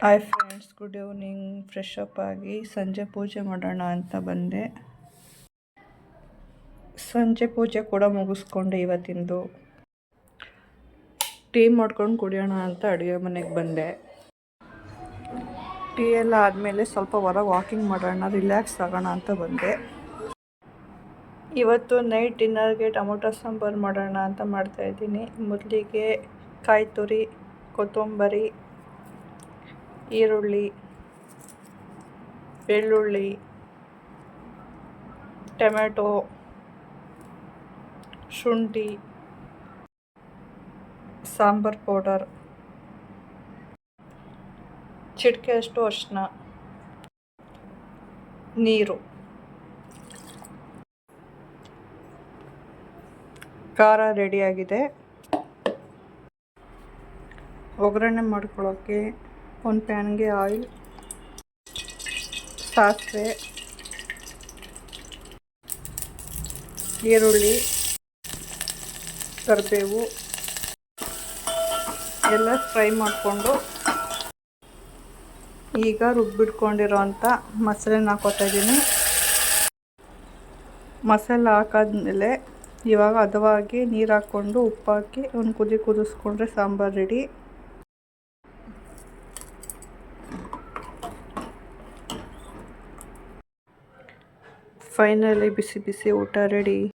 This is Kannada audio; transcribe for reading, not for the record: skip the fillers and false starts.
Hi friends, good evening. Fresh up ಆಗಿ ಸಂಜೆ ಪೂಜೆ ಮಾಡೋಣ ಅಂತ ಬಂದೆ. ಸಂಜೆ ಪೂಜೆ ಕೂಡ ಮುಗಿಸ್ಕೊಂಡೆ. ಇವತ್ತಿಂದು ಟೀ ಮಾಡ್ಕೊಂಡು ಕುಡಿಯೋಣ ಅಂತ ಅಡುಗೆ ಮನೆಗೆ ಬಂದೆ. ಟೀ ಎಲ್ಲ ಆದಮೇಲೆ ಸ್ವಲ್ಪ ಹೊರಗೆ ವಾಕಿಂಗ್ ಮಾಡೋಣ, ರಿಲ್ಯಾಕ್ಸ್ ಆಗೋಣ ಅಂತ ಬಂದೆ. ಇವತ್ತು ನೈಟ್ ಡಿನ್ನರ್ಗೆ ಟೊಮೊಟೊ ಸಾಂಬಾರು ಮಾಡೋಣ ಅಂತ ಮಾಡ್ತಾಯಿದ್ದೀನಿ. ಮೊದಲಿಗೆ ಕಾಯಿ ತುರಿ, ಕೊತ್ತಂಬರಿ, ಈರುಳ್ಳಿ, ಬೆಳ್ಳುಳ್ಳಿ, ಟೊಮೆಟೊ, ಶುಂಠಿ, ಸಾಂಬಾರ್ ಪೌಡರ್, ಚಿಟಿಕೆಯಷ್ಟು ಅರಿಶಿನ, ನೀರು, ಖಾರ ರೆಡಿಯಾಗಿದೆ. ಒಗ್ಗರಣೆ ಮಾಡ್ಕೊಳ್ಳೋಕ್ಕೆ ಒಂದು ಪ್ಯಾನ್ಗೆ ಆಯಿಲ್, ಸಾಸಿವೆ, ಈರುಳ್ಳಿ, ಕರಿಬೇವು ಎಲ್ಲ ಫ್ರೈ ಮಾಡಿಕೊಂಡು ಈಗ ರುಬ್ಬಿಟ್ಕೊಂಡಿರೋಂಥ ಮಸಾಲೆನ ಹಾಕ್ಕೋತಾ ಇದ್ದೀನಿ. ಮಸಾಲೆ ಹಾಕಾದ್ಮೇಲೆ ಇವಾಗ ಹದವಾಗಿ ನೀರು ಹಾಕ್ಕೊಂಡು ಉಪ್ಪು ಹಾಕಿ ಒಂದು ಕುದಿಸ್ಕೊಂಡ್ರೆ ಸಾಂಬಾರು ರೆಡಿ. ಫೈನಲಿ ಬಿಸಿ ಬಿಸಿ ಊಟ ರೆಡಿ.